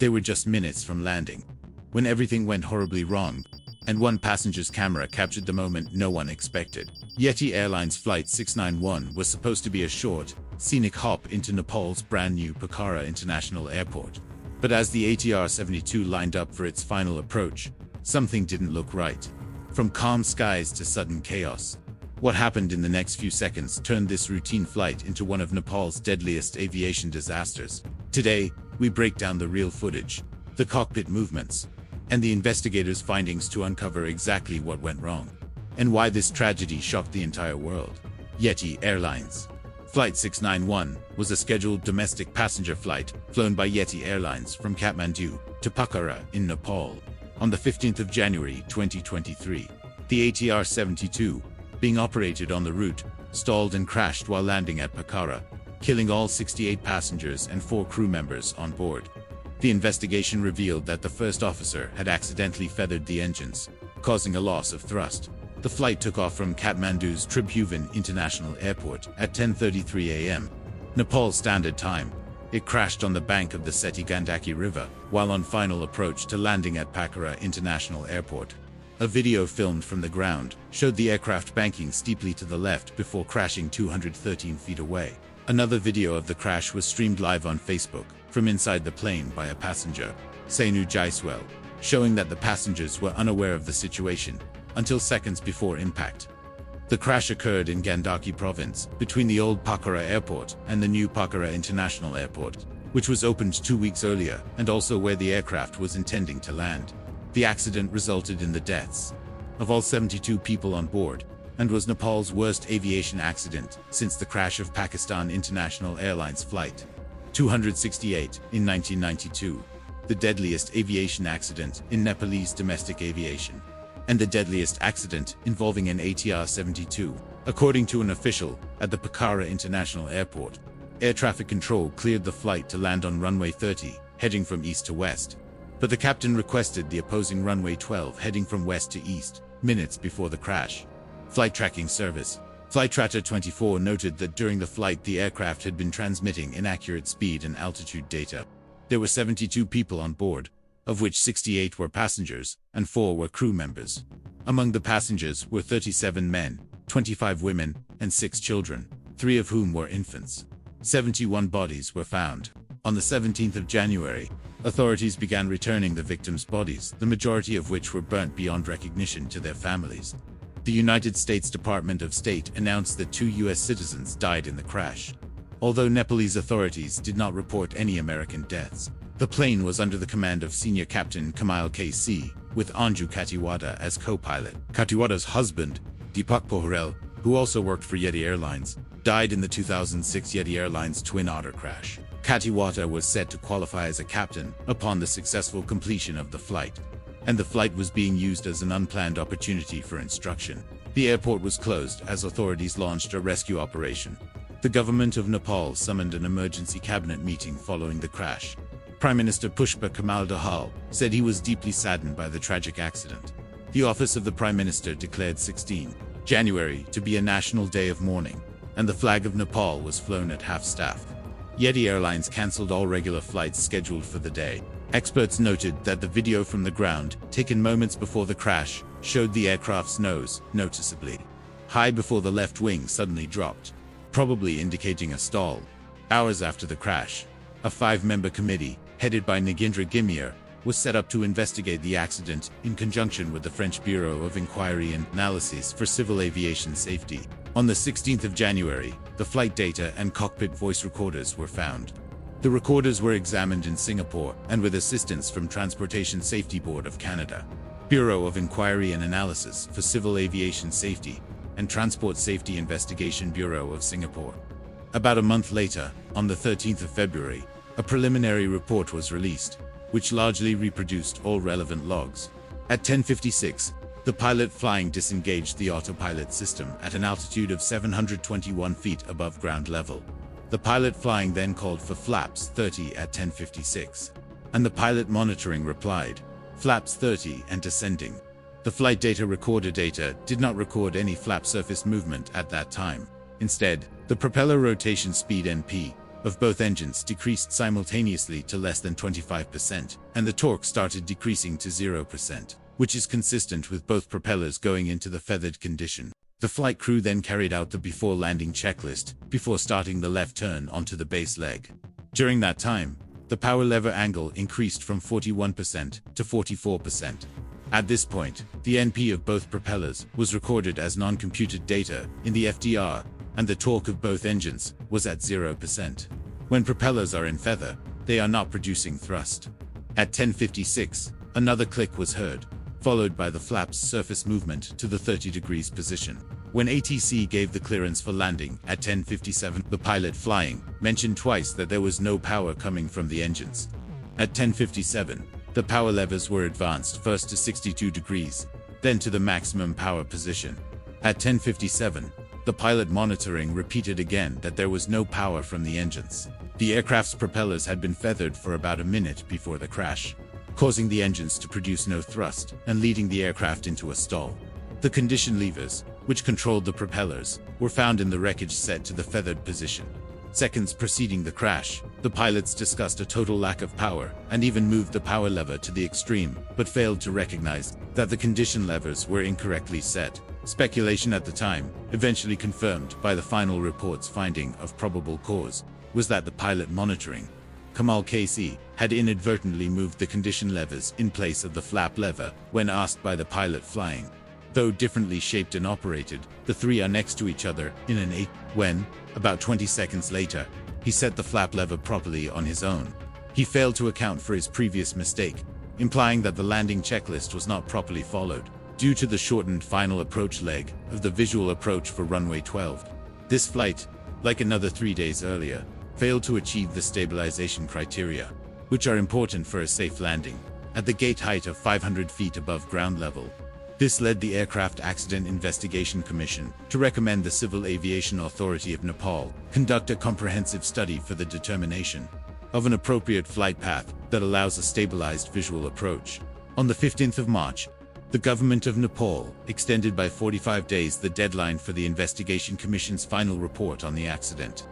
They were just minutes from landing, when everything went horribly wrong, and one passenger's camera captured the moment no one expected. Yeti Airlines Flight 691 was supposed to be a short, scenic hop into Nepal's brand new Pokhara International Airport. But as the ATR-72 lined up for its final approach, something didn't look right. From calm skies to sudden chaos. What happened in the next few seconds turned this routine flight into one of Nepal's deadliest aviation disasters. Today, we break down the real footage, the cockpit movements, and the investigators' findings to uncover exactly what went wrong, and why this tragedy shocked the entire world. Yeti Airlines Flight 691 was a scheduled domestic passenger flight flown by Yeti Airlines from Kathmandu to Pokhara in Nepal on the 15th of January 2023. The ATR-72, being operated on the route, stalled and crashed while landing at Pokhara, killing all 68 passengers and 4 crew members on board. The investigation revealed that the first officer had accidentally feathered the engines, causing a loss of thrust. The flight took off from Kathmandu's Tribhuvan International Airport at 10:33 a.m. Nepal Standard Time. It crashed on the bank of the Seti Gandaki River while on final approach to landing at Pokhara International Airport. A video filmed from the ground showed the aircraft banking steeply to the left before crashing 213 feet away. Another video of the crash was streamed live on Facebook from inside the plane by a passenger, Sainu Jaiswal, showing that the passengers were unaware of the situation until seconds before impact. The crash occurred in Gandaki province, between the old Pokhara Airport and the new Pokhara International Airport, which was opened 2 weeks earlier and also where the aircraft was intending to land. The accident resulted in the deaths of all 72 people on board and was Nepal's worst aviation accident since the crash of Pakistan International Airlines Flight 268 in 1992, the deadliest aviation accident in Nepalese domestic aviation, and the deadliest accident involving an ATR-72. According to an official at the Pokhara International Airport, air traffic control cleared the flight to land on runway 30, heading from east to west. But the captain requested the opposing runway 12 heading from west to east, minutes before the crash. Flight tracking service Flightradar24 noted that during the flight the aircraft had been transmitting inaccurate speed and altitude data. There were 72 people on board, of which 68 were passengers and 4 were crew members. Among the passengers were 37 men, 25 women, and 6 children, 3 of whom were infants. 71 bodies were found. On the 17th of January, authorities began returning the victims' bodies, the majority of which were burnt beyond recognition to their families. The United States Department of State announced that 2 U.S. citizens died in the crash. Although Nepalese authorities did not report any American deaths, the plane was under the command of Senior Captain Kamal K.C., with Anju Katiwada as co-pilot. Katiwada's husband, Deepak Pohrel, who also worked for Yeti Airlines, died in the 2006 Yeti Airlines Twin Otter crash. Katiwada was set to qualify as a captain upon the successful completion of the flight, and the flight was being used as an unplanned opportunity for instruction. The airport was closed as authorities launched a rescue operation. The government of Nepal summoned an emergency cabinet meeting following the crash. Prime Minister Pushpa Kamal Dahal said he was deeply saddened by the tragic accident. The office of the Prime Minister declared 16 January to be a national day of mourning, and the flag of Nepal was flown at half-staff. Yeti Airlines cancelled all regular flights scheduled for the day. Experts noted that the video from the ground, taken moments before the crash, showed the aircraft's nose noticeably high before the left wing suddenly dropped, probably indicating a stall. Hours after the crash, a 5-member committee, headed by Nagindra Gimier, was set up to investigate the accident in conjunction with the French Bureau of Inquiry and Analysis for Civil Aviation Safety. On the 16th of January, the flight data and cockpit voice recorders were found. The recorders were examined in Singapore and with assistance from Transportation Safety Board of Canada, Bureau of Inquiry and Analysis for Civil Aviation Safety, and Transport Safety Investigation Bureau of Singapore. About a month later, on the 13th of February, a preliminary report was released, which largely reproduced all relevant logs. At 10:56, the pilot flying disengaged the autopilot system at an altitude of 721 feet above ground level. The pilot flying then called for flaps 30 at 10:56, and the pilot monitoring replied, flaps 30 and descending. The flight data recorder data did not record any flap surface movement at that time. Instead, the propeller rotation speed NP of both engines decreased simultaneously to less than 25%, and the torque started decreasing to 0%, which is consistent with both propellers going into the feathered condition. The flight crew then carried out the before landing checklist before starting the left turn onto the base leg. During that time, the power lever angle increased from 41% to 44%. At this point, the NP of both propellers was recorded as non-computed data in the FDR, and the torque of both engines was at 0%. When propellers are in feather, they are not producing thrust. At 10:56, another click was heard, followed by the flap's surface movement to the 30 degrees position. When ATC gave the clearance for landing at 10:57, the pilot flying mentioned twice that there was no power coming from the engines. At 10:57, the power levers were advanced first to 62 degrees, then to the maximum power position. At 10:57, the pilot monitoring repeated again that there was no power from the engines. The aircraft's propellers had been feathered for about a minute before the crash, causing the engines to produce no thrust and leading the aircraft into a stall. The condition levers, which controlled the propellers, were found in the wreckage set to the feathered position. Seconds preceding the crash, the pilots discussed a total lack of power and even moved the power lever to the extreme, but failed to recognize that the condition levers were incorrectly set. Speculation at the time, eventually confirmed by the final report's finding of probable cause, was that the pilot monitoring, Kamal KC, had inadvertently moved the condition levers in place of the flap lever when asked by the pilot flying. Though differently shaped and operated, the three are next to each other in an 8. When, about 20 seconds later, he set the flap lever properly on his own, he failed to account for his previous mistake, implying that the landing checklist was not properly followed, due to the shortened final approach leg of the visual approach for runway 12. This flight, like another 3 days earlier, failed to achieve the stabilization criteria, which are important for a safe landing, at the gate height of 500 feet above ground level. This led the Aircraft Accident Investigation Commission to recommend the Civil Aviation Authority of Nepal conduct a comprehensive study for the determination of an appropriate flight path that allows a stabilized visual approach. On the 15th of March, the government of Nepal extended by 45 days the deadline for the Investigation Commission's final report on the accident.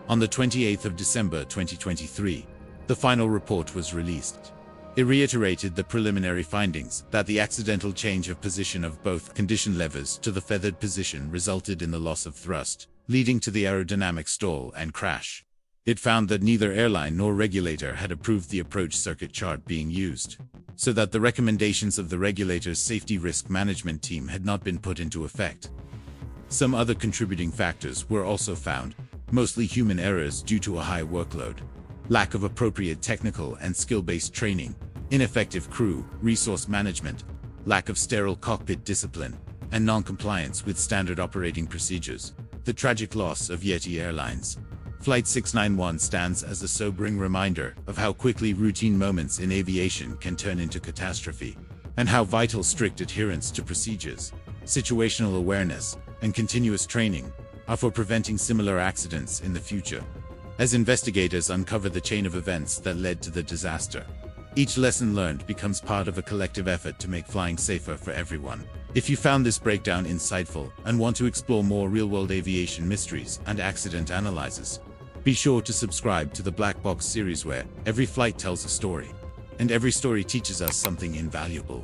On the 28th of December 2023, the final report was released. It reiterated the preliminary findings that the accidental change of position of both condition levers to the feathered position resulted in the loss of thrust, leading to the aerodynamic stall and crash. It found that neither airline nor regulator had approved the approach circuit chart being used, so that the recommendations of the regulator's safety risk management team had not been put into effect. Some other contributing factors were also found, mostly human errors due to a high workload, lack of appropriate technical and skill-based training, ineffective crew resource management, lack of sterile cockpit discipline, and non-compliance with standard operating procedures. The tragic loss of Yeti Airlines Flight 691 stands as a sobering reminder of how quickly routine moments in aviation can turn into catastrophe, and how vital strict adherence to procedures, situational awareness, and continuous training are for preventing similar accidents in the future. As investigators uncover the chain of events that led to the disaster, each lesson learned becomes part of a collective effort to make flying safer for everyone. If you found this breakdown insightful and want to explore more real-world aviation mysteries and accident analyses, be sure to subscribe to the Black Box series, where every flight tells a story, and every story teaches us something invaluable.